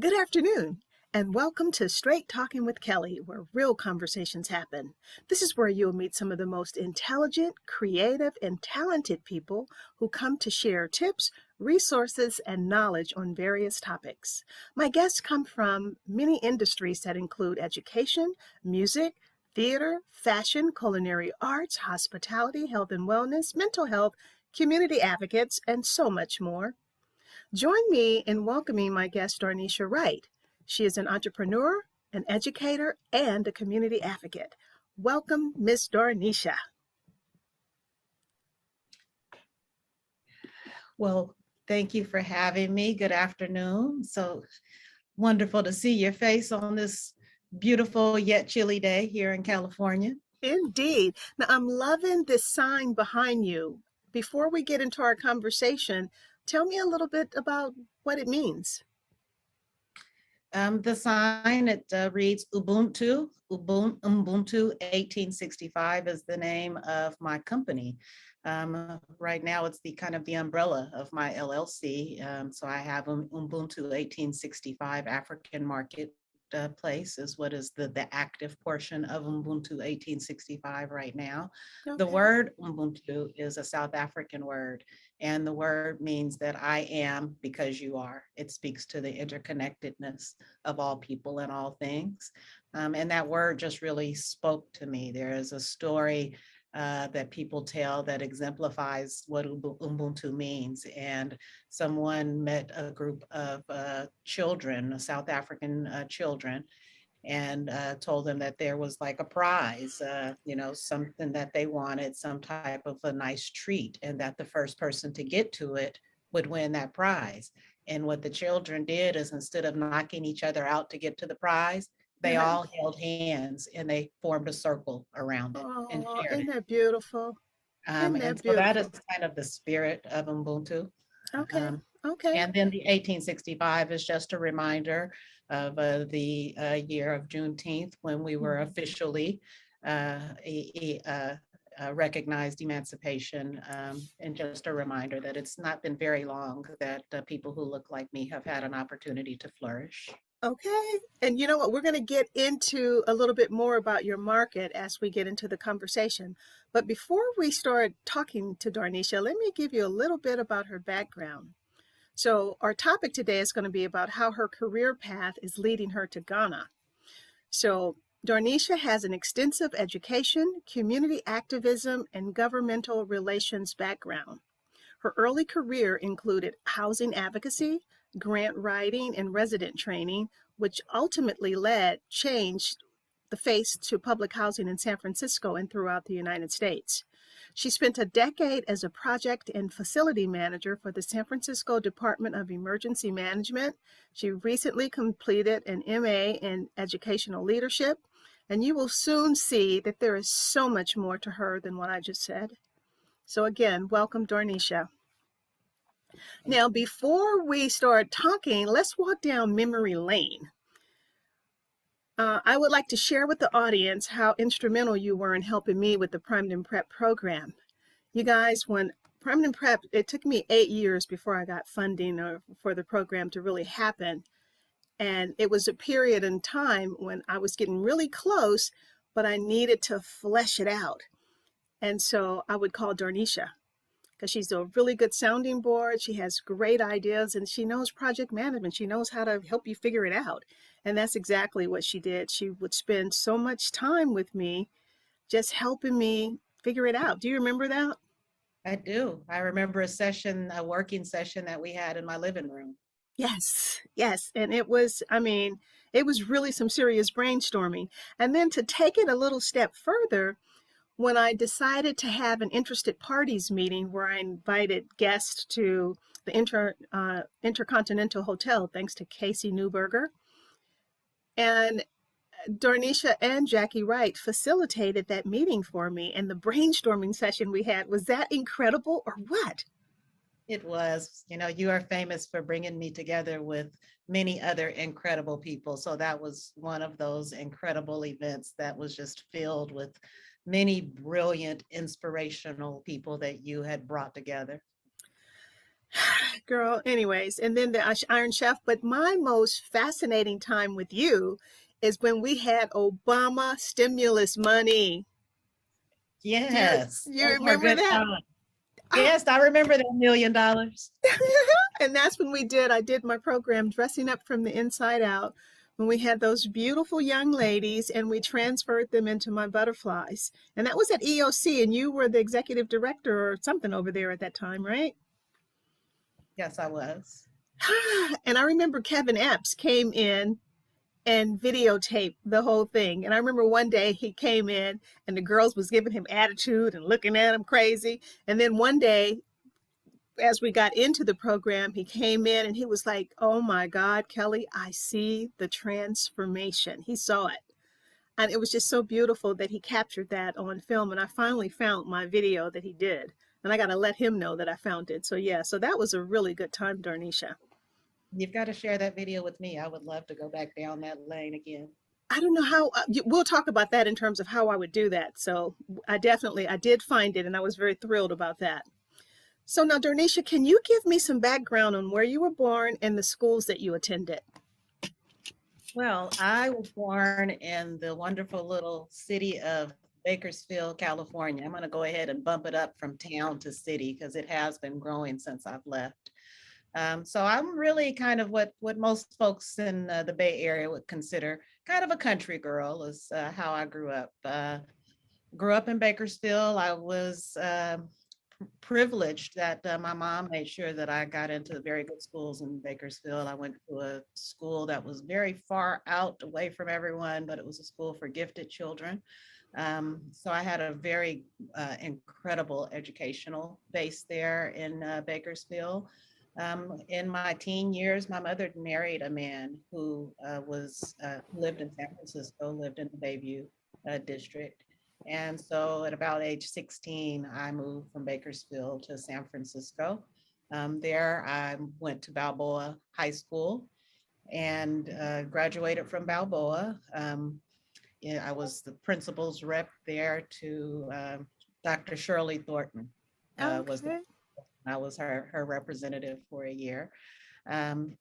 Good afternoon, and welcome to Straight Talking with Kelly, where real conversations happen. This is where you'll meet some of the most intelligent, creative, and talented people who come to share tips, resources, and knowledge on various topics. My guests come from many industries that include education, music, theater, fashion, culinary arts, hospitality, health and wellness, mental health, community advocates, and so much more. Join me in welcoming my guest, Darnisha Wright. She is an entrepreneur, an educator, and a community advocate. Welcome, Miss Darnisha. Well, thank you for having me. Good afternoon. So wonderful to see your face on this beautiful yet chilly day here in California. Indeed. Now, I'm loving this sign behind you. Before we get into our conversation, tell me a little bit about what it means. The sign, it reads Ubuntu 1865 is the name of my company. Right now, it's the kind of the umbrella of my LLC. So I have Ubuntu 1865 African Market Place is what is the active portion of Ubuntu 1865 right now. Okay. The word Ubuntu is a South African word, and the word means that I am because you are. It speaks to the interconnectedness of all people and all things. And that word just really spoke to me. There is a story that people tell that exemplifies what Ubuntu means. And someone met a group of children, South African children, and told them that there was like a prize, something that they wanted, some type of a nice treat, and that the first person to get to it would win that prize. And what the children did is instead of knocking each other out to get to the prize, they all held hands and they formed a circle around it and Oh, shared isn't it. that beautiful? Isn't And that so that is beautiful? kind of the spirit of Ubuntu. Okay, Um, okay. and then the 1865 is just a reminder of the year of Juneteenth when we were officially recognized emancipation, and just a reminder that it's not been very long that people who look like me have had an opportunity to flourish. Okay. And you know what? We're going to get into a little bit more about your market as we get into the conversation. But before we start talking to Darnisha, let me give you a little bit about her background. So, our topic today is going to be about how her career path is leading her to Ghana. So, Darnisha has an extensive education, community activism, and governmental relations background. Her early career included housing advocacy, grant writing, and resident training, which ultimately changed the face to public housing in San Francisco and throughout the United States. She spent a decade as a project and facility manager for the San Francisco Department of Emergency Management. She recently completed an MA in educational leadership, and you will soon see that there is so much more to her than what I just said. So again, welcome, Darnisha. Now, before we start talking, let's walk down memory lane. I would like to share with the audience how instrumental you were in helping me with the Primed and Prep program. You guys, when Primed and Prep, it took me 8 years before I got funding for the program to really happen. And it was a period in time when I was getting really close, but I needed to flesh it out. And so I would call Darnisha, because she's a really good sounding board. She has great ideas and she knows project management. She knows how to help you figure it out. And that's exactly what she did. She would spend so much time with me, just helping me figure it out. Do you remember that? I do. I remember a working session that we had in my living room. Yes, yes. And it was, it was really some serious brainstorming. And then to take it a little step further, when I decided to have an interested parties meeting where I invited guests to the Intercontinental Hotel, thanks to Casey Newberger, and Darnisha and Jackie Wright facilitated that meeting for me, and the brainstorming session we had, was that incredible or what? It was, you are famous for bringing me together with many other incredible people. So that was one of those incredible events that was just filled with many brilliant, inspirational people that you had brought together. Girl, anyways, and then the Iron Chef. But my most fascinating time with you is when we had Obama stimulus money. Do Yes, you those were remember good that? times. Oh, Yes, I remember that $1 million. and that's when I did my program Dressing Up from the Inside Out, when we had those beautiful young ladies and we transferred them into my butterflies. And that was at EOC, and you were the executive director or something over there at that time, right? Yes, I was. And I remember Kevin Epps came in and videotaped the whole thing. And I remember one day he came in and the girls was giving him attitude and looking at him crazy. And then one day, as we got into the program, he came in and he was like, "Oh my God, Kelly, I see the transformation." He saw it. And it was just so beautiful that he captured that on film. And I finally found my video that he did. And I got to let him know that I found it. So, yeah, so that was a really good time, Darnisha. You've got to share that video with me. I would love to go back down that lane again. I don't know how, we'll talk about that in terms of how I would do that. So I did find it and I was very thrilled about that. So now, Darnisha, can you give me some background on where you were born and the schools that you attended? Well, I was born in the wonderful little city of Bakersfield, California. I'm going to go ahead and bump it up from town to city because it has been growing since I've left. So I'm really kind of what most folks in the Bay Area would consider kind of a country girl is how I grew up. Grew up in Bakersfield. I was privileged that my mom made sure that I got into very good schools in Bakersfield. I went to a school that was very far out away from everyone, but it was a school for gifted children. So I had a very incredible educational base there in Bakersfield. In my teen years, my mother married a man who lived in San Francisco, lived in the Bayview district. And so at about age 16, I moved from Bakersfield to San Francisco. There, I went to Balboa High School and graduated from Balboa. Yeah, I was the principal's rep there to Dr. Shirley Thornton. Was the Okay. I was her representative for a year, and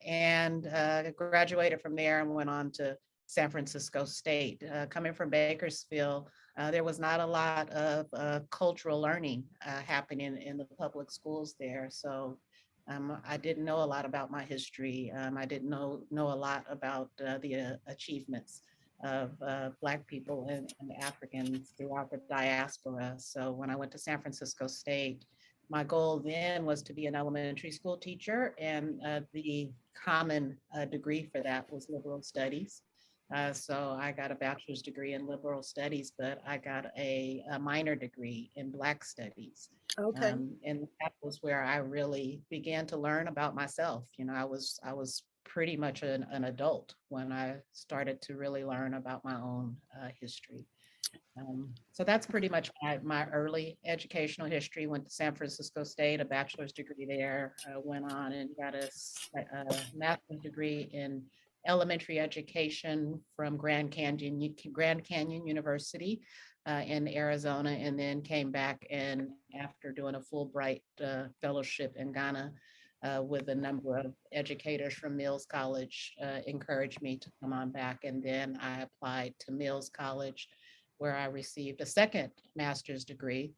graduated from there and went on to San Francisco State. Coming from Bakersfield, there was not a lot of cultural learning happening in the public schools there. So I didn't know a lot about my history. I didn't know a lot about the achievements of Black people and Africans throughout the diaspora. So when I went to San Francisco State, my goal then was to be an elementary school teacher, and the common degree for that was liberal studies. So I got a bachelor's degree in liberal studies, but I got a minor degree in Black studies. Okay. And that was where I really began to learn about myself. You know, I was pretty much an adult when I started to really learn about my own history. So that's pretty much my early educational history. Went to San Francisco State, a bachelor's degree there, went on and got a master's degree in elementary education from Grand Canyon University in Arizona, and then came back and after doing a Fulbright fellowship in Ghana with a number of educators from Mills College, encouraged me to come on back. And then I applied to Mills College, where I received a second master's degree,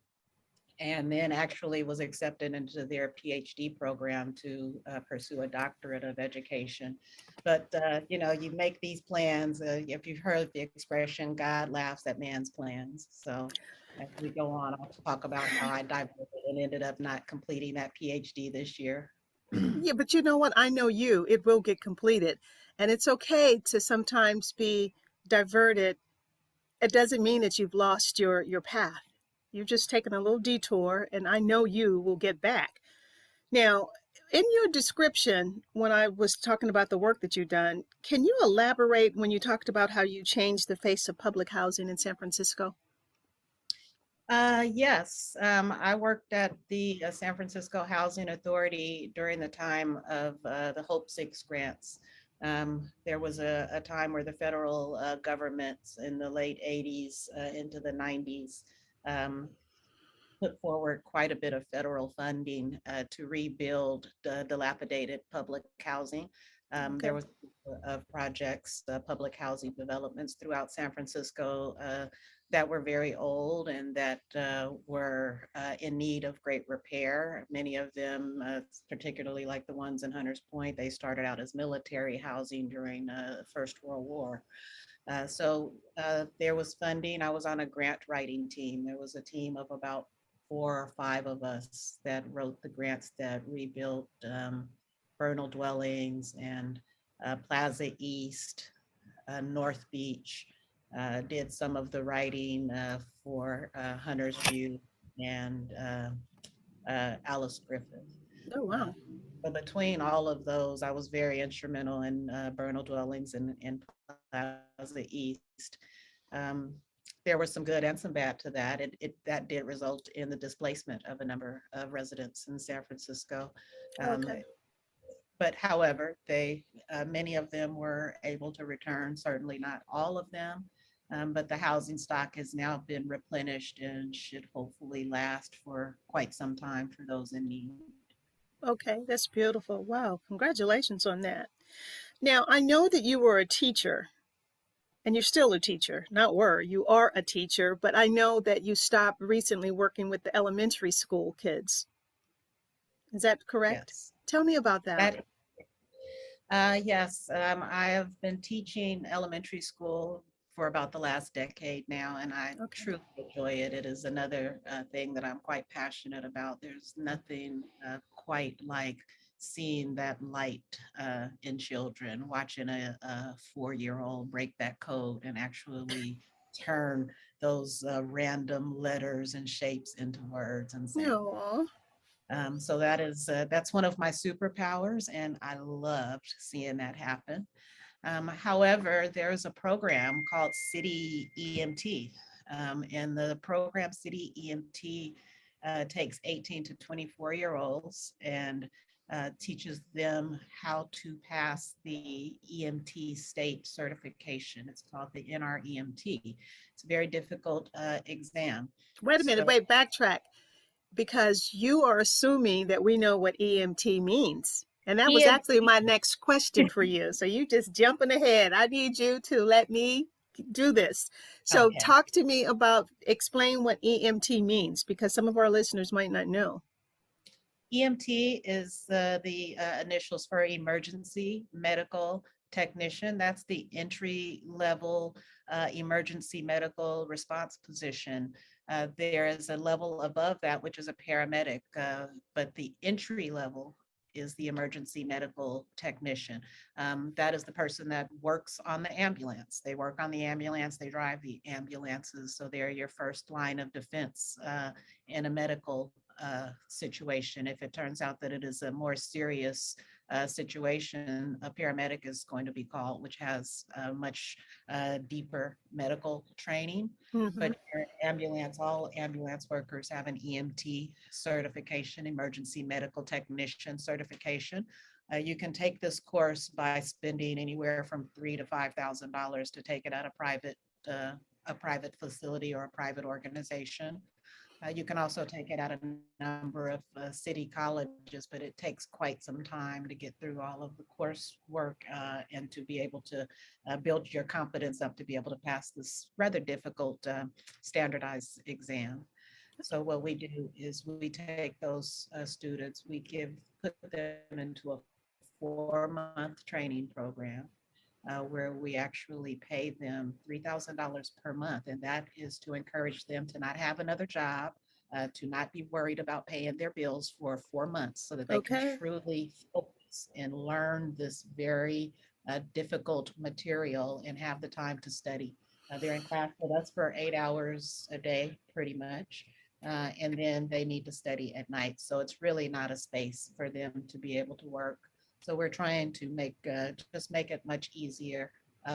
and then actually was accepted into their PhD program to pursue a doctorate of education. But you know, you make these plans. If you've heard the expression, God laughs at man's plans. So as we go on, I'll talk about how I diverted and ended up not completing that PhD this year. Yeah, but you know what? I know you. It will get completed. And it's okay to sometimes be diverted. It doesn't mean that you've lost your path. You've just taken a little detour, and I know you will get back. Now, in your description, when I was talking about the work that you've done, can you elaborate when you talked about how you changed the face of public housing in San Francisco? Yes, I worked at the San Francisco Housing Authority during the time of the Hope Six grants. There was a time where the federal government in the late 80s into the 90s um, put forward quite a bit of federal funding to rebuild the dilapidated public housing. There Okay. was of projects, public housing developments throughout San Francisco that were very old and that were in need of great repair. Many of them, particularly like the ones in Hunters Point, they started out as military housing during the First World War. There was funding. I was on a grant writing team. There was a team of about 4 or 5 of us that wrote the grants that rebuilt Bernal dwellings and Plaza East, North Beach. Did some of the writing for Hunter's View and Alice Griffith. Oh, Uh, wow. but between all of those, I was very instrumental in Bernal dwellings and Plaza East. Um, there was some good and some bad to that. That did result in the displacement of a number of residents in San Francisco. Um, Okay. but however, many of them were able to return, certainly not all of them. But the housing stock has now been replenished and should hopefully last for quite some time for those in need. Okay. That's beautiful. Wow. Congratulations on that. Now, I know that you were a teacher and you're still a teacher. Not were, you are a teacher, but I know that you stopped recently working with the elementary school kids. Is that correct? Yes. Tell me about that. That yes, I have been teaching elementary school for about the last decade now, and I Okay. truly enjoy it. It is another thing that I'm quite passionate about. There's nothing quite like seeing that light in children, watching a 4-year-old break that code and actually turn those random letters and shapes into words and sound. No. So that's one of my superpowers, and I loved seeing that happen. However, there's a program called City EMT, and the program City EMT takes 18 to 24-year-olds and teaches them how to pass the EMT state certification. It's called the NREMT. It's a very difficult exam. Wait a minute. So Wait, backtrack. Because you are assuming that we know what EMT means. And that was actually EMT, my next question for you. So you just jumping ahead. I need you to let me do this. So okay. talk to me about, explain what EMT means because some of our listeners might not know. EMT is the initials for emergency medical technician. That's the entry level emergency medical response position. There is a level above that, which is a paramedic, but the entry level is the emergency medical technician. That is the person that works on the ambulance. They work on the ambulance, they drive the ambulances. So they're your first line of defense in a medical situation. If it turns out that it is a more serious situation, a paramedic is going to be called, which has much deeper medical training. Mm-hmm. But your ambulance, all ambulance workers have an EMT certification, emergency medical technician certification. You can take this course by spending anywhere from $3,000 to $5,000 to take it at a private facility or a private organization. You can also take it at a number of city colleges, but it takes quite some time to get through all of the coursework and to be able to build your competence up to be able to pass this rather difficult standardized exam. So what we do is we take those students, put them into a 4-month training program where we actually pay them $3,000 per month. And that is to encourage them to not have another job, to not be worried about paying their bills for 4 months so that they can Okay. truly focus and learn this very difficult material and have the time to study. They're in class with us for 8 hours a day, pretty much. And then they need to study at night. So it's really not a space for them to be able to work. So we're trying to just make it much easier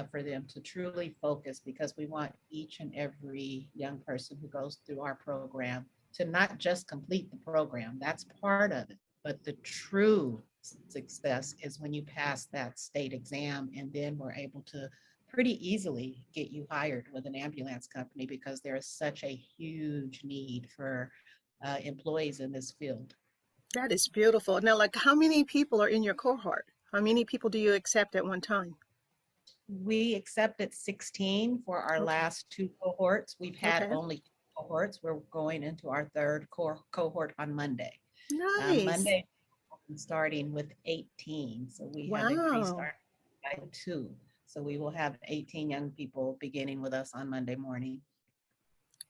for them to truly focus because we want each and every young person who goes through our program to not just complete the program. That's part of it. But the true success is when you pass that state exam and then we're able to pretty easily get you hired with an ambulance company because there is such a huge need for employees in this field. That is beautiful. Now, like, how many people are in your cohort? How many people do you accept at one time? We accepted 16 for our Okay. last two cohorts. We've had Okay. only two cohorts. We're going into our third cohort on Monday. Nice. Monday, starting with 18. So we have increased Wow. our by two. So we will have 18 young people beginning with us on Monday morning.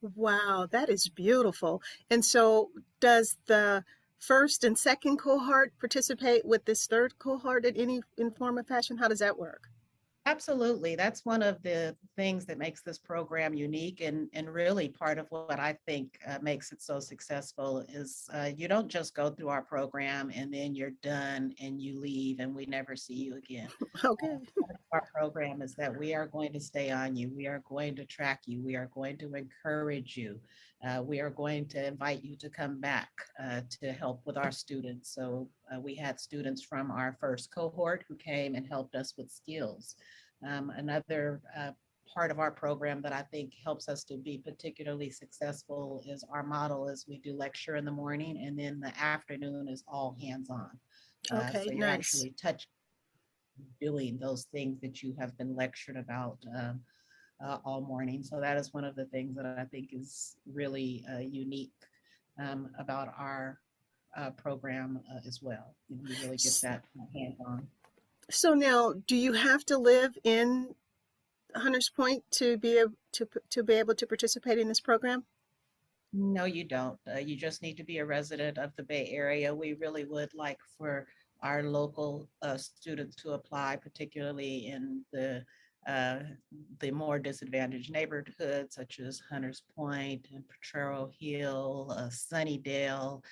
Wow, that is beautiful. And so, does the first and second cohort participate with this third cohort in any in form or fashion? How does that work? Absolutely. That's one of the things that makes this program unique, and really part of what I think makes it so successful is you don't just go through our program and then you're done and you leave and we never see you again. Okay. Part of our program is that we are going to stay on you. We are going to track you. We are going to encourage you. We are going to invite you to come back to help with our students. So we had students from our first cohort who came and helped us with skills. Another part of our program that I think helps us to be particularly successful is our model is we do lecture in the morning and then the afternoon is all hands on. Okay, So you're nice. actually touching, doing those things that you have been lectured about all morning. So that is one of the things that I think is really unique about our program as well. You really get S- that hands on. So now, do you have to live in Hunters Point to be able to participate in this program? No, you don't. You just need to be a resident of the Bay Area. We really would like for our local students to apply, particularly in uh, the more disadvantaged neighborhoods such as Hunters Point and Potrero Hill, Sunnydale,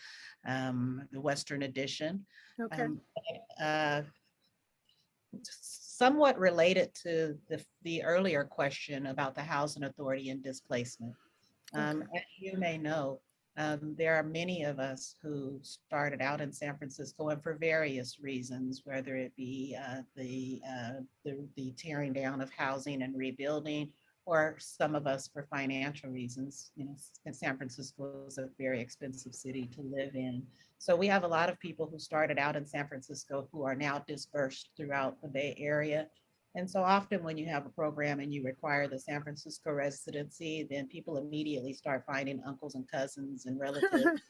the Western Addition. Okay. Um, uh, Somewhat related to the earlier question about the housing authority and displacement. Okay. As you may know, there are many of us who started out in San Francisco and for various reasons, whether it be the tearing down of housing and rebuilding, or some of us for financial reasons. You know, San Francisco is a very expensive city to live in. So we have a lot of people who started out in San Francisco who are now dispersed throughout the Bay Area. And so often when you have a program and you require the San Francisco residency, then people immediately start finding uncles and cousins and relatives,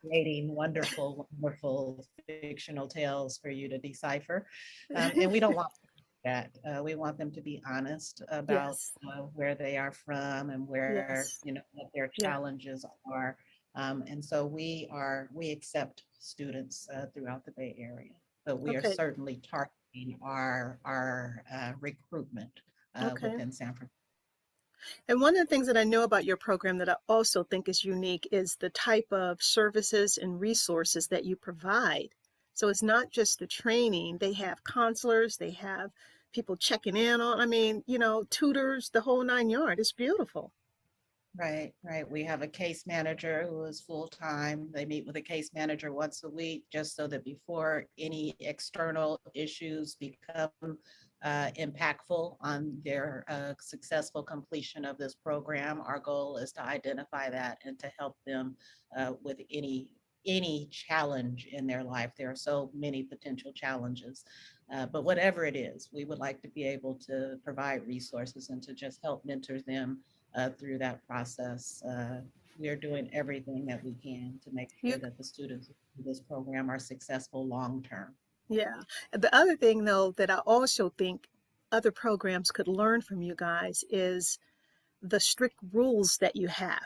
creating wonderful, wonderful fictional tales for you to decipher. And we don't want that. We want them to be honest about Yes. where they are from and where, Yes. you know, what their Yeah. challenges are. And so we accept students throughout the Bay Area, but we are Okay. certainly targeting our recruitment Okay. within San Francisco. And one of the things that I know about your program that I also think is unique is the type of services and resources that you provide. So it's not just the training, they have counselors, they have people checking in on, I mean, tutors, the whole nine yard. It's beautiful. Right, right. We have a case manager who is full-time. They meet with a case manager once a week, just so that before any external issues become impactful on their successful completion of this program, our goal is to identify that and to help them with any challenge in their life. There are so many potential challenges, but whatever it is, we would like to be able to provide resources and to just help mentor them through that process. We are doing everything that we can to make You sure that the students in this program are successful long term. Yeah. The other thing, though, that I also think other programs could learn from you guys is the strict rules that you have.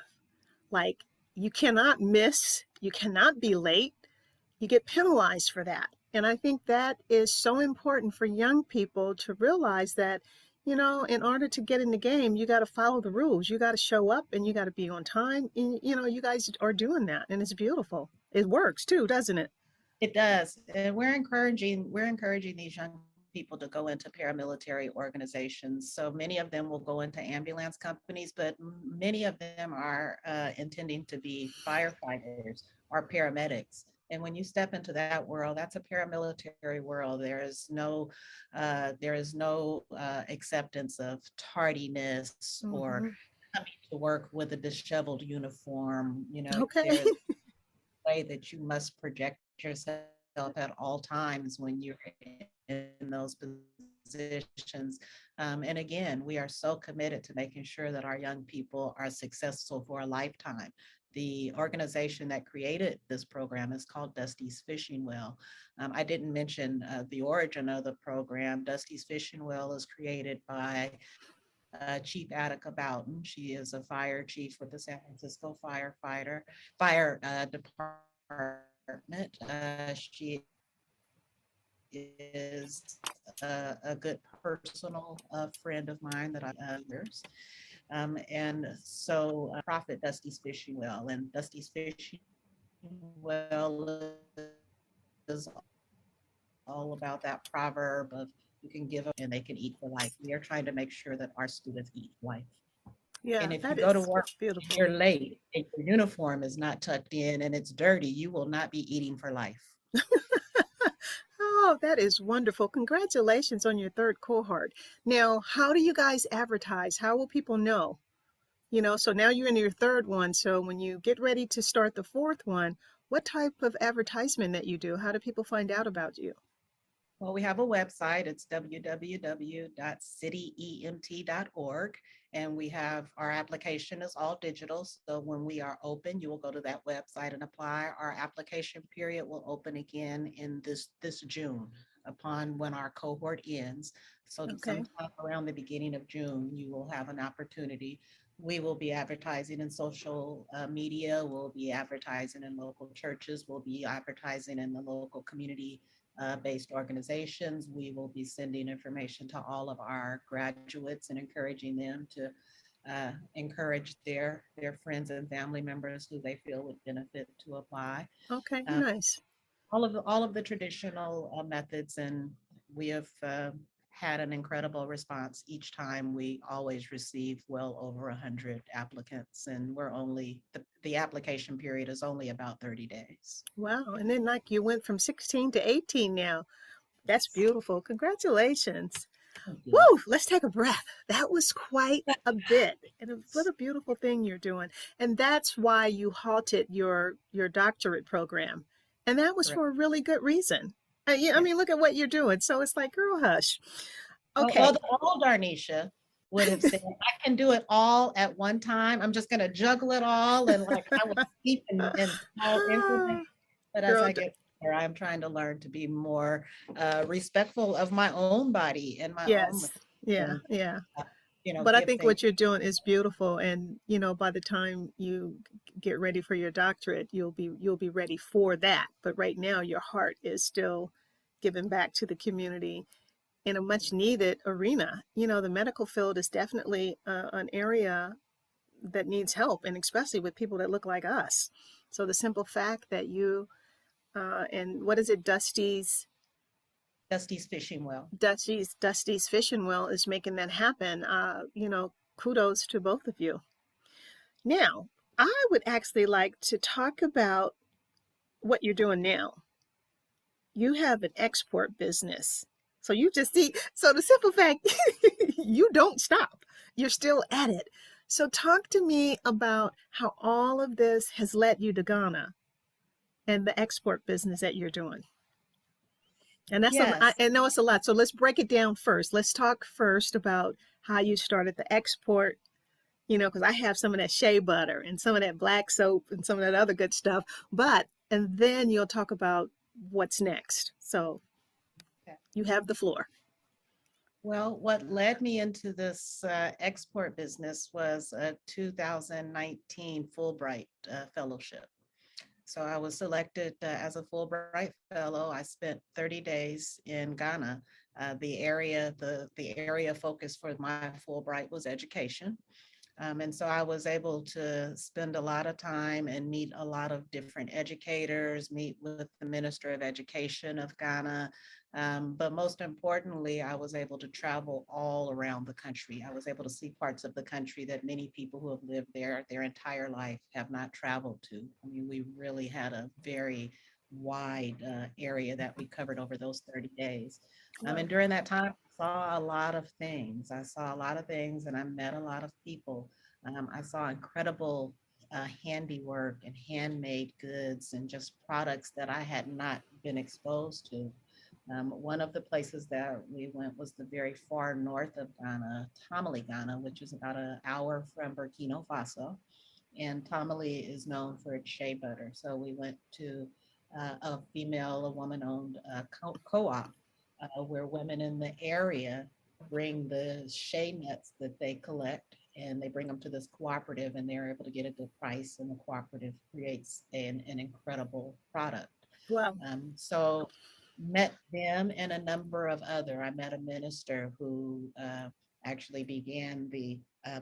Like, you cannot miss, you cannot be late, you get penalized for that. And I think that is so important for young people to realize that, in order to get in the game, you got to follow the rules. You got to show up and you got to be on time. And, you guys are doing that and it's beautiful. It works too, doesn't it? It does, and we're encouraging these young people to go into paramilitary organizations. So many of them will go into ambulance companies, but many of them are intending to be firefighters or paramedics. And when you step into that world, that's a paramilitary world. There is no acceptance of tardiness or Hmm. coming to work with a disheveled uniform. Okay. There's a way that you must project yourself at all times when you're in those positions. And again, we are so committed to making sure that our young people are successful for a lifetime. The organization that created this program is called Dusty's Fishing Well. I didn't mention the origin of the program. Dusty's Fishing Well is created by Chief Attica Bowden. She is a fire chief with the San Francisco fire department. She is a good personal friend of mine that I years. And so Prophet Dusty's Fishing Well, and Dusty's Fishing Well is all about that proverb of you can give them and they can eat for life. We are trying to make sure that our students eat life. Yeah, And if you that go to is work, beautiful. you're late, and your uniform is not tucked in and it's dirty, you will not be eating for life. Oh, that is wonderful. Congratulations on your third cohort. Now, how do you guys advertise? How will people know? So now you're in your third one. So when you get ready to start the fourth one, what type of advertisement that you do? How do people find out about you? Well, we have a website. It's www.cityemt.org. And we have our application is all digital. So when we are open, you will go to that website and apply. Our application period will open again in this June upon when our cohort ends. So Okay. sometime around the beginning of June, you will have an opportunity. We will be advertising in social media. We'll be advertising in local churches. We'll be advertising in the local community based organizations. We will be sending information to all of our graduates and encouraging them to encourage their friends and family members who they feel would benefit to apply. Okay. Uh, Nice. all of the traditional methods, and we have had an incredible response each time. We always receive well over 100 applicants, and we're only the application period is only about 30 days. Wow. And then like you went from 16 to 18 now. That's beautiful. Congratulations. Thank you. Woo, let's take a breath. That was quite a bit. And what a beautiful thing you're doing. And that's why you halted your doctorate program. And that was Correct. for a really good reason. I Yeah. mean, look at what you're doing. So it's like, girl, hush. Well, Okay. the old Darnisha would have said, I can do it all at one time. I'm just going to juggle it all. And like I would speak in small increments. But as Girl, I get older, I'm trying to learn to be more respectful of my own body and my own, yes. Yeah. and, Yeah. uh, But I give think things. what you're doing is beautiful. And, by the time you get ready for your doctorate, you'll be ready for that. But right now your heart is still giving back to the community in a much needed arena. The medical field is definitely an area that needs help, and especially with people that look like us. So the simple fact that you and what is it, Dusty's Fishing Well. Dusty's Fishing Well is making that happen. Kudos to both of you. Now, I would actually like to talk about what you're doing now. You have an export business. So you just see, so the simple fact, you don't stop. You're still at it. So talk to me about how all of this has led you to Ghana and the export business that you're doing. And Yes. I know it's a lot. So let's break it down first. Let's talk first about how you started the export, because I have some of that shea butter and some of that black soap and some of that other good stuff. And then you'll talk about what's next. So Okay. you have the floor. Well, what led me into this export business was a 2019 Fulbright fellowship. So I was selected as a Fulbright Fellow. I spent 30 days in Ghana. The area focus for my Fulbright was education. And so I was able to spend a lot of time and meet a lot of different educators, meet with the Minister of Education of Ghana. But most importantly, I was able to travel all around the country. I was able to see parts of the country that many people who have lived there their entire life have not traveled to. I mean, we really had a very wide area that we covered over those 30 days. Wow. And during that time, I saw a lot of things. I saw a lot of things and I met a lot of people. I saw incredible handiwork and handmade goods and just products that I had not been exposed to. One of the places that we went was the very far north of Ghana, Tamale, Ghana, which is about an hour from Burkina Faso. And Tamale is known for its shea butter. So we went to a woman-owned co-op where women in the area bring the shea nuts that they collect and they bring them to this cooperative and they're able to get a good price and the cooperative creates an incredible product. Wow. So met them and a number of other. I met a minister who actually began the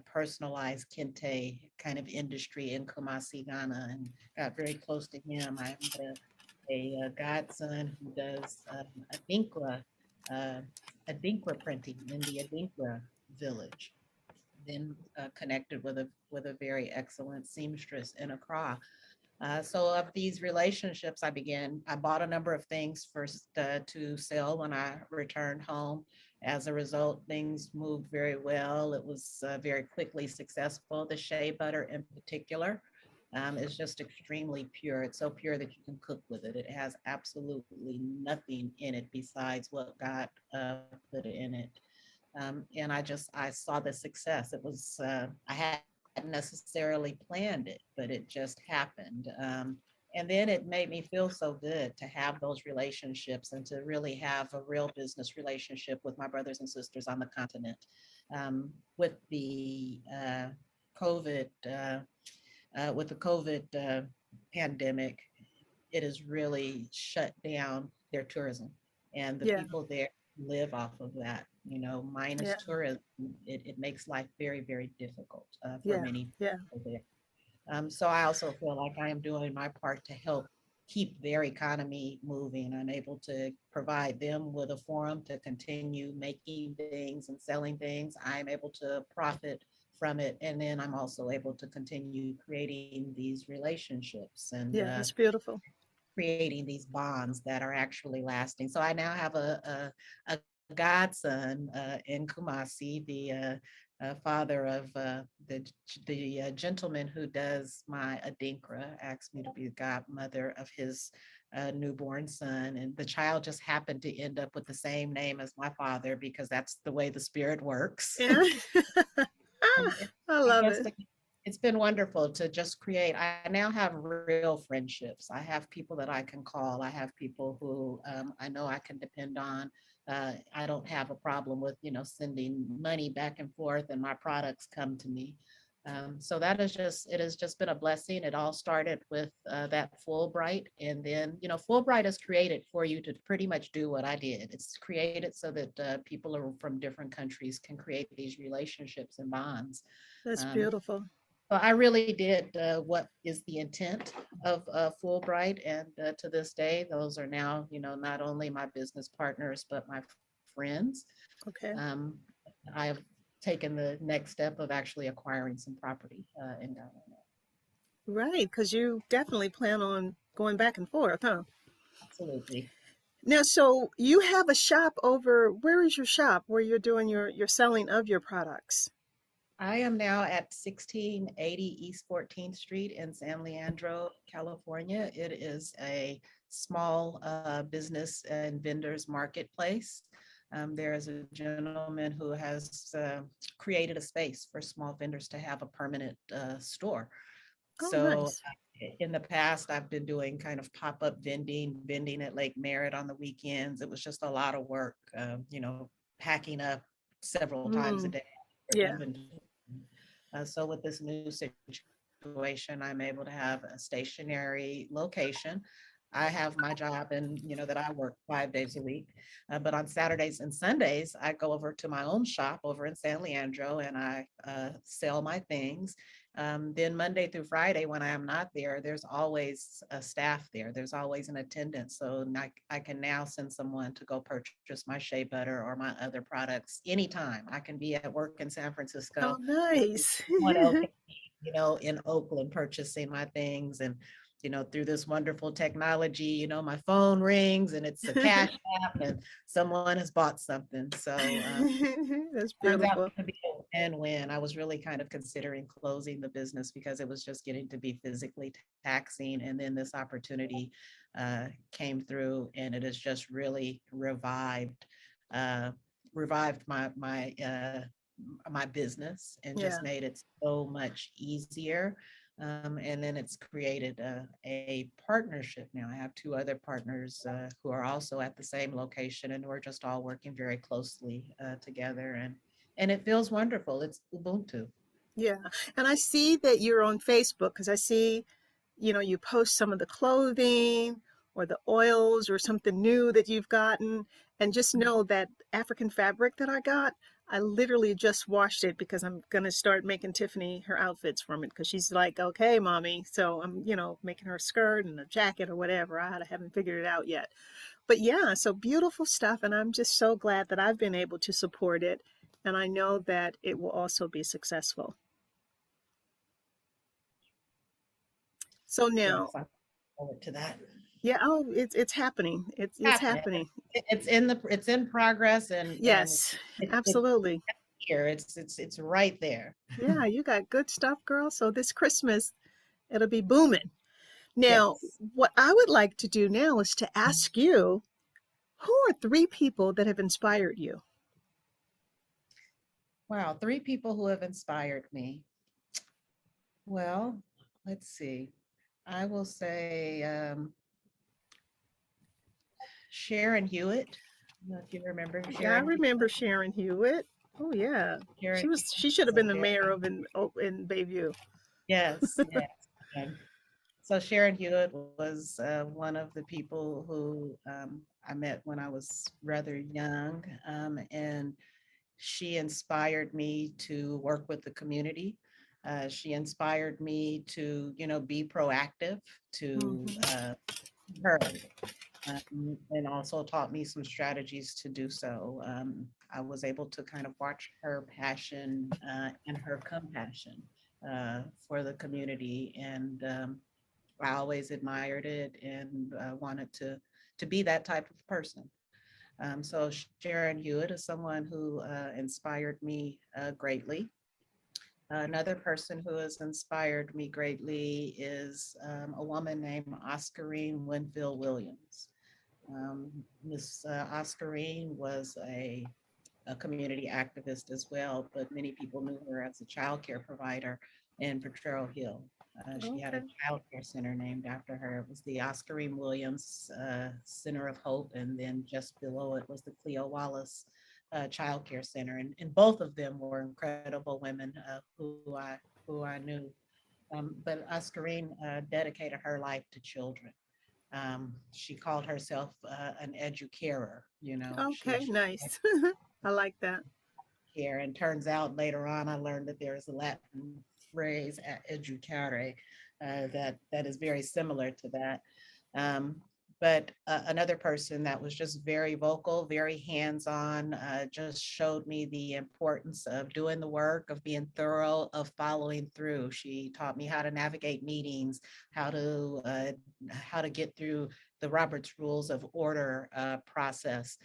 personalized kente kind of industry in Kumasi, Ghana, and got very close to him. I met a godson who does uh, Adinkra printing in the Adinkra village. Then connected with a very excellent seamstress in Accra. So of these relationships, I bought a number of things first to sell when I returned home. As a result, things moved very well. It was very quickly successful. The shea butter in particular is just extremely pure. It's so pure that you can cook with it. It has absolutely nothing in it besides what God put in it. And I saw the success. It was, I hadn't necessarily planned it, but it just happened. And then it made me feel so good to have those relationships and to really have a real business relationship with my brothers and sisters on the continent. With the COVID, with the COVID pandemic, it has really shut down their tourism, and the Yeah. people there live off of that. You know, minus Yeah. tourism, it makes life very, very difficult for Yeah. many Yeah. people there. So I also feel like I am doing my part to help keep their economy moving. I'm able to provide them with a forum to continue making things and selling things. I'm able to profit from it. And then I'm also able to continue creating these relationships and Yeah. That's beautiful. creating these bonds that are actually lasting. So I now have a godson in Kumasi, the father of the gentleman who does my Adinkra, asked me to be the godmother of his newborn son. And the child just happened to end up with the same name as my father because that's the way the spirit works. Yeah. And I I love guess it. it's been wonderful to just create. I now have real friendships. I have people that I can call. I have people who I know I can depend on. I don't have a problem with, sending money back and forth and my products come to me. So it has just been a blessing. It all started with that Fulbright. And then, Fulbright is created for you to pretty much do what I did. It's created so that people from different countries can create these relationships and bonds. That's Um, beautiful. so I really did what is the intent of Fulbright, and to this day, those are now, not only my business partners but my friends. Okay. Um, I have taken the next step of actually acquiring some property in Ghana. Right. Because you definitely plan on going back and forth, huh? Absolutely. Now, so you have a shop over, where is your shop where you're doing your selling of your products? I am now at 1680 East 14th Street in San Leandro, California. It is a small business and vendors marketplace. There is a gentleman who has created a space for small vendors to have a permanent store. Oh, So nice. in the past, I've been doing kind of pop-up vending at Lake Merritt on the weekends. It was just a lot of work, packing up several times a Mm, day for yeah. inventory. So with this new situation, I'm able to have a stationary location. I have my job and that I work 5 days a week. But on Saturdays and Sundays, I go over to my own shop over in San Leandro and I sell my things. Then Monday through Friday, when I am not there, there's always a staff there. There's always an attendant. So I can now send someone to go purchase my shea butter or my other products anytime. I can be at work in San Oh, Francisco. nice. Someone else can be, in Oakland purchasing my things. And, through this wonderful technology, my phone rings and it's a cash app and someone has bought something. So That's turns out beautiful. to be and when I was really kind of considering closing the business because it was just getting to be physically taxing. And then this opportunity came through, and it has just really uh, revived my business and Yeah. just made it so much easier. And then it's created a partnership now. I have two other partners who are also at the same location, and we're just all working very closely together. And it feels wonderful. It's Ubuntu. Yeah. And I see that you're on Facebook because I see, you post some of the clothing or the oils or something new that you've gotten. And just know that African fabric that I got, I literally just washed it because I'm going to start making Tiffany her outfits from it because she's like, okay, mommy. So I'm, making her a skirt and a jacket or whatever. I haven't figured it out yet. But yeah, so beautiful stuff. And I'm just so glad that I've been able to support it. And I know that it will also be successful. So Yes, now, I look forward to that. yeah, oh, it's happening. It's Happening. happening. It's in progress, and Yes, it's absolutely. here. It's right there. Yeah, you got good stuff, girl. So this Christmas, it'll be booming. Now, Yes. what I would like to do now is to ask you, who are three people that have inspired you? Wow, three people who have inspired me. Well, let's see. I will say Sharon Hewitt. I don't know if you remember Yeah, I Sharon remember Hewitt. Sharon Hewitt. Oh yeah, Sharon she Hewitt should have is a been the very, mayor of in Bayview. yes, yes. And so Sharon Hewitt was one of the people who I met when I was rather young, and she inspired me to work with the community. She inspired me to, be proactive, to Hmm. her, and also taught me some strategies to do so. I was able to kind of watch her passion and her compassion for the community, and I always admired it and wanted to be that type of person. So Sharon Hewitt is someone who inspired me greatly. Another person who has inspired me greatly is a woman named Oscarine Winfield Williams. Miss Oscarine was a community activist as well, but many people knew her as a child care provider in Potrero Hill. She had a Okay. child care center named after her. It was the Oscarine Williams Center of Hope, and then just below it was the Cleo Wallace Child Care Center. And both of them were incredible women who I knew. But Oscarine dedicated her life to children. She called herself an educator. She Okay, nice. I like that. care. And turns out later on, I learned that there is a Latin phrase, educare, that is very similar to that. Um, but another person that was just very vocal, very hands-on, just showed me the importance of doing the work, of being thorough, of following through. She taught me how to navigate meetings, how to get through the Robert's Rules of Order process,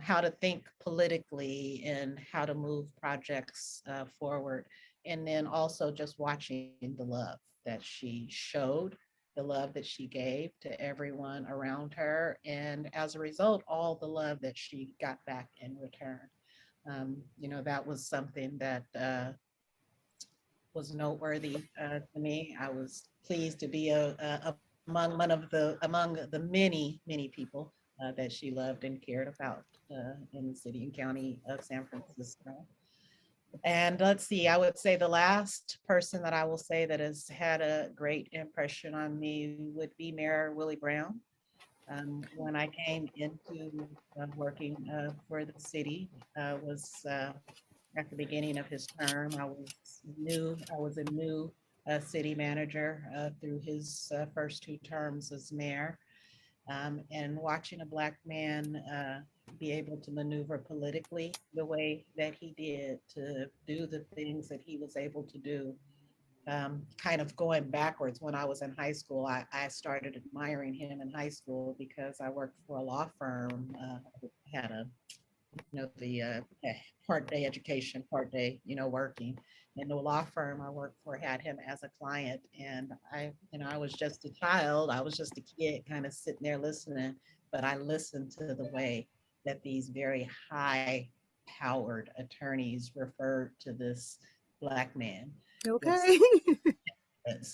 how to think politically and how to move projects forward. And then also just watching the love that she showed, the love that she gave to everyone around her. And as a result, all the love that she got back in return. That was something that was noteworthy to me. I was pleased to be among the many people that she loved and cared about in the city and county of San Francisco. And let's see, I would say the last person that I will say that has had a great impression on me would be Mayor Willie Brown. When I came into working for the city, was at the beginning of his term. I was a new city manager through his first two terms as mayor. And watching a Black man be able to maneuver politically the way that he did, to do the things that he was able to do, kind of going backwards. When I was in high school, I started admiring him in high school because I worked for a law firm, had a, the part day education, part day, working. And the law firm I worked for had him as a client. And I was just a child. I was just a kid kind of sitting there listening, but I listened to the way that these very high powered attorneys referred to this Black man with Okay.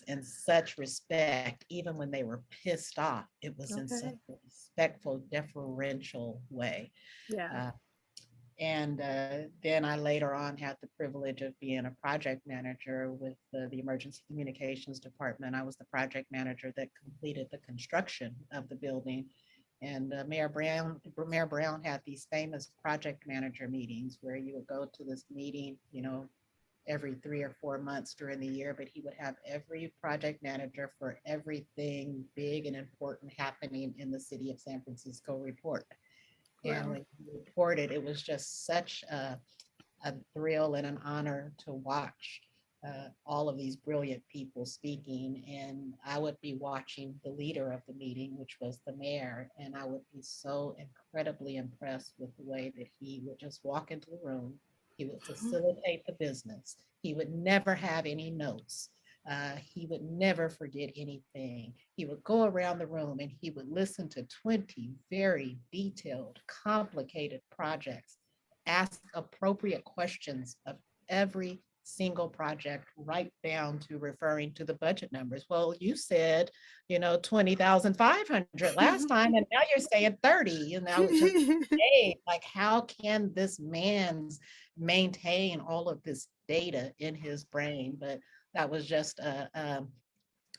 and such respect, even when they were pissed off. It was in such Okay. a respectful, deferential way. Yeah. Uh, and then I later on had the privilege of being a project manager with the Emergency Communications Department. I was the project manager that completed the construction of the building. And Mayor Brown had these famous project manager meetings where you would go to this meeting, every 3 or 4 months during the year, but he would have every project manager for everything big and important happening in the city of San Francisco report. And Wow. when he reported, it was just such a thrill and an honor to watch all of these brilliant people speaking. And I would be watching the leader of the meeting, which was the mayor, and I would be so incredibly impressed with the way that he would just walk into the room. He would facilitate the business. He would never have any notes. He would never forget anything. He would go around the room and he would listen to 20 very detailed, complicated projects, ask appropriate questions of every single project, right down to referring to the budget numbers. Well, you said, 20,500 last time, and now you're saying 30. And I was just, hey, like, how can this man's maintain all of this data in his brain? But that was just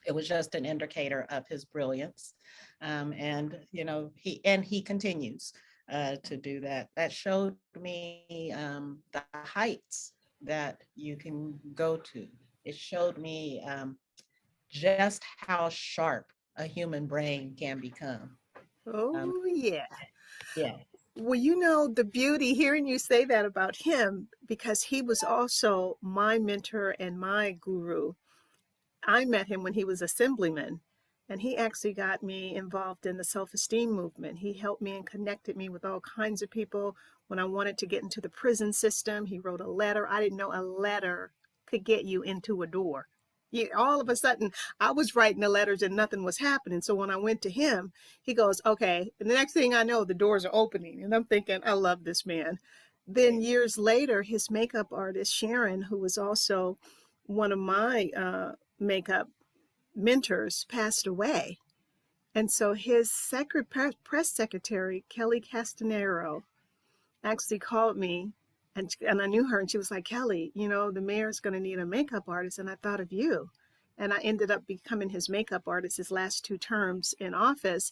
it was just an indicator of his brilliance. And he continues to do that. That showed me the heights that you can go to. It showed me just how sharp a human brain can become. Um, Oh, yeah. yeah. Well, the beauty hearing you say that about him, because he was also my mentor and my guru. I met him when he was assemblyman, and he actually got me involved in the self-esteem movement. He helped me and connected me with all kinds of people. When I wanted to get into the prison system, he wrote a letter. I didn't know a letter could get you into a door. All of a sudden, I was writing the letters and nothing was happening. So when I went to him, he goes, okay. And the next thing I know, the doors are opening. And I'm thinking, I love this man. Then years later, his makeup artist, Sharon, who was also one of my makeup mentors, passed away. And so his press secretary, Kelly Castanero, actually called me, and I knew her, and she was like, Kelly, the mayor's going to need a makeup artist, and I thought of you. And I ended up becoming his makeup artist his last 2 terms in office.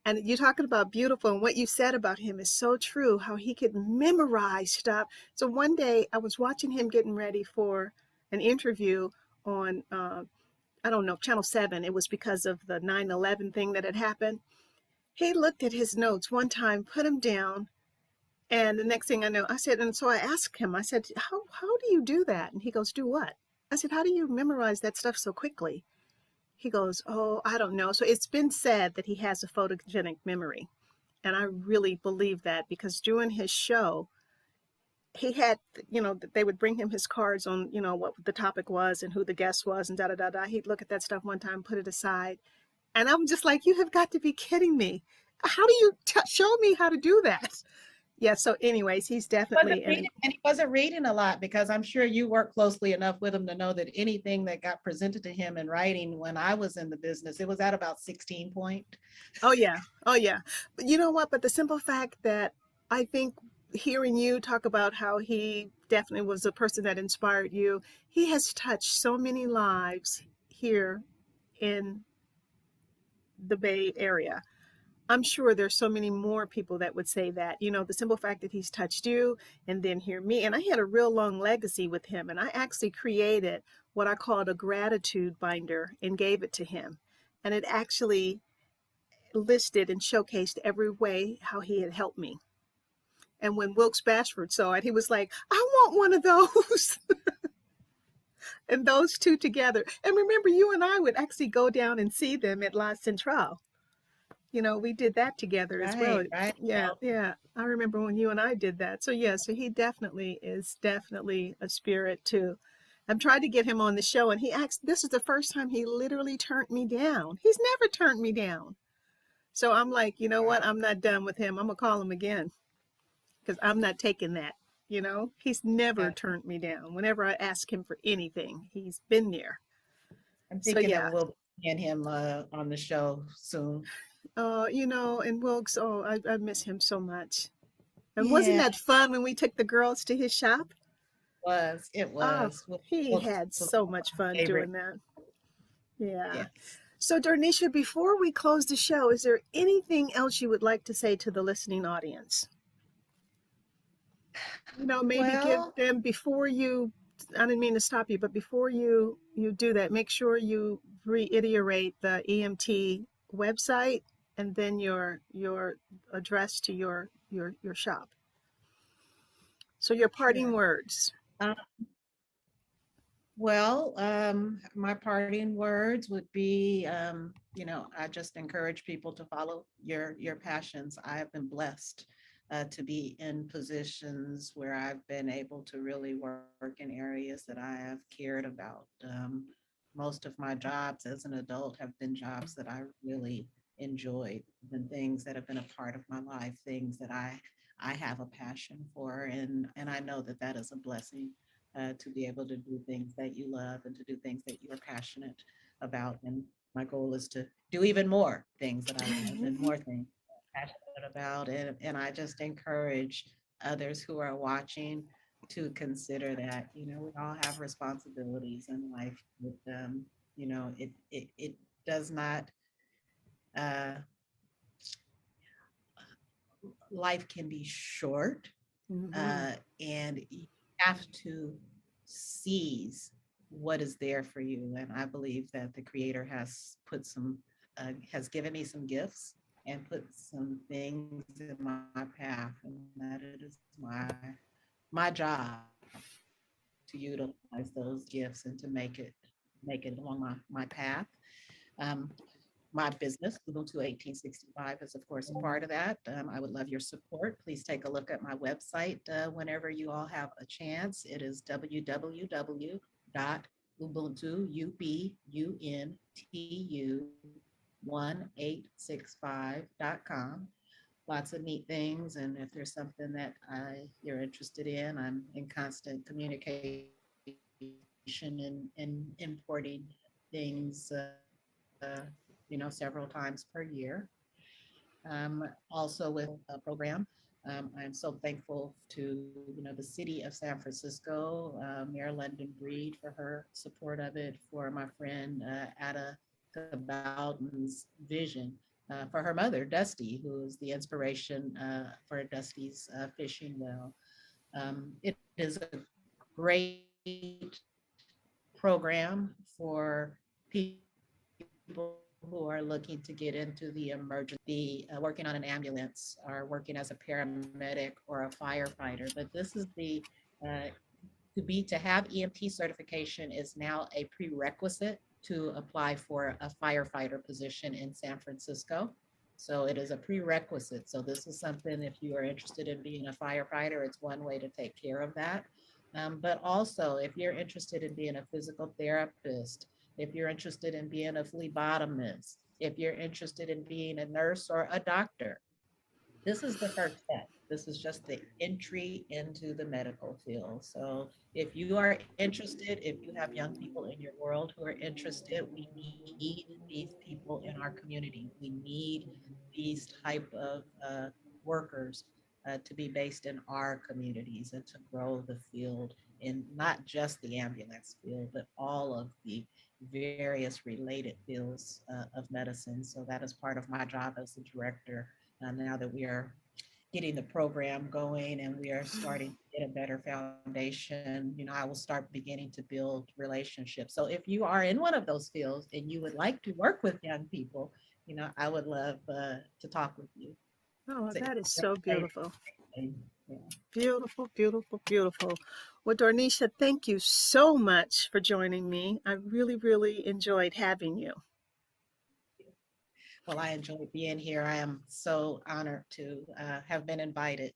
And you're talking about beautiful, and what you said about him is so true, how he could memorize stuff. So one day I was watching him getting ready for an interview on I don't know, Channel 7. It was because of the 9/11 thing that had happened. He looked at his notes one time, put them down, and the next thing I know, I said, and so I asked him, I said, how do you do that? And he goes, do what? I said, how do you memorize that stuff so quickly? He goes, oh, I don't know. So it's been said that he has a photogenic memory. And I really believe that, because during his show, he had, they would bring him his cards on, what the topic was and who the guest was and da da da da. He'd look at that stuff one time, put it aside. And I'm just like, you have got to be kidding me. How do you show me how to do that? Yeah. So anyways, he's definitely And he wasn't reading a lot, because I'm sure you work closely enough with him to know that anything that got presented to him in writing when I was in the business, it was at about 16 point. Oh yeah. Oh yeah. But you know what? But the simple fact that I think hearing you talk about how he definitely was a person that inspired you, he has touched so many lives here in the Bay Area. I'm sure there's so many more people that would say that, the simple fact that he's touched you and then hear me. And I had a real long legacy with him. And I actually created what I called a gratitude binder and gave it to him. And it actually listed and showcased every way how he had helped me. And when Wilkes Bashford saw it, he was like, I want one of those. And those two together. And remember, you and I would actually go down and see them at La Centrale. we did that together as well. Right, right. Yeah, Well, yeah. I remember when you and I did that. So yeah, so he definitely is definitely a spirit too. I've tried to get him on the show and he asked, this is the first time he literally turned me down. He's never turned me down. So I'm like, you know what? wow. I'm not done with him. I'm gonna call him again because I'm not taking that. He's never Yeah. turned me down. Whenever I ask him for anything, he's been there. I'm So thinking that yeah, we'll get him on the show soon. and Wilkes, oh, I miss him so much. And wasn't Yeah, that fun when we took the girls to his shop? it Oh, was. he We'll had one so of much my fun favorite. doing that. Yeah. Yes. So, Darnisha, before we close the show, is there anything else you would like to say to the listening audience? Maybe give Well, them before you, I didn't mean to stop you, but before you do that, make sure you reiterate the EMT website and then your address to your shop. So your parting sure. words. Uh, my parting words would be, I just encourage people to follow your passions. I have been blessed to be in positions where I've been able to really work in areas that I have cared about. Most of my jobs as an adult have been jobs that I really enjoyed, and things that have been a part of my life, things that I have a passion for, and I know that that is a blessing to be able to do things that you love and to do things that you're passionate about. And my goal is to do even more things that I love and more things I'm passionate about. And I just encourage others who are watching to consider that, we all have responsibilities in life. It does not, uh, life can be short, Mm-hmm. uh, and you have to seize what is there for you. And I believe that the Creator has given me some gifts and put some things in my path, and that it is my job to utilize those gifts and to make it along my path. Um, my business, Ubuntu 1865, is of course a part of that. I would love your support. Please take a look at my website whenever you all have a chance. It is www.ubuntu1865.com. Lots of neat things, and if there's something that you're interested in, I'm in constant communication and importing things several times per year. Also with a program, I'm so thankful to the city of San Francisco, Mayor London Breed for her support of it, for my friend Ada Bowden's vision, for her mother Dusty, who is the inspiration for Dusty's fishing well. It is a great program for people who are looking to get into the emergency, working on an ambulance or working as a paramedic or a firefighter. But this is uh, to have EMT certification is now a prerequisite to apply for a firefighter position in San Francisco. So it is a prerequisite. So this is something, if you are interested in being a firefighter, it's one way to take care of that. But also, if you're interested in being a physical therapist, if you're interested in being a phlebotomist, if you're interested in being a nurse or a doctor, this is the first step. This is just the entry into the medical field. So if you are interested, if you have young people in your world who are interested, we need these people in our community. We need these type of workers to be based in our communities and to grow the field in not just the ambulance field, but all of the various related fields of medicine. So that is part of my job as the director. Now that we are getting the program going and we are starting to get a better foundation, I will start beginning to build relationships. So if you are in one of those fields and you would like to work with young people, I would love to talk with you. Oh, So, that is so beautiful. yeah. Beautiful, beautiful, beautiful. Well, Darnisha, thank you so much for joining me. I really, really enjoyed having you. Well, I enjoyed being here. I am so honored to have been invited.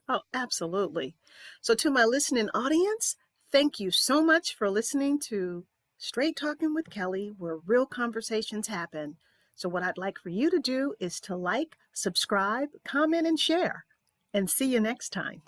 Oh, absolutely. So, to my listening audience, thank you so much for listening to Straight Talking with Kelly, where real conversations happen. So, what I'd like for you to do is to like, subscribe, comment, and share. And see you next time.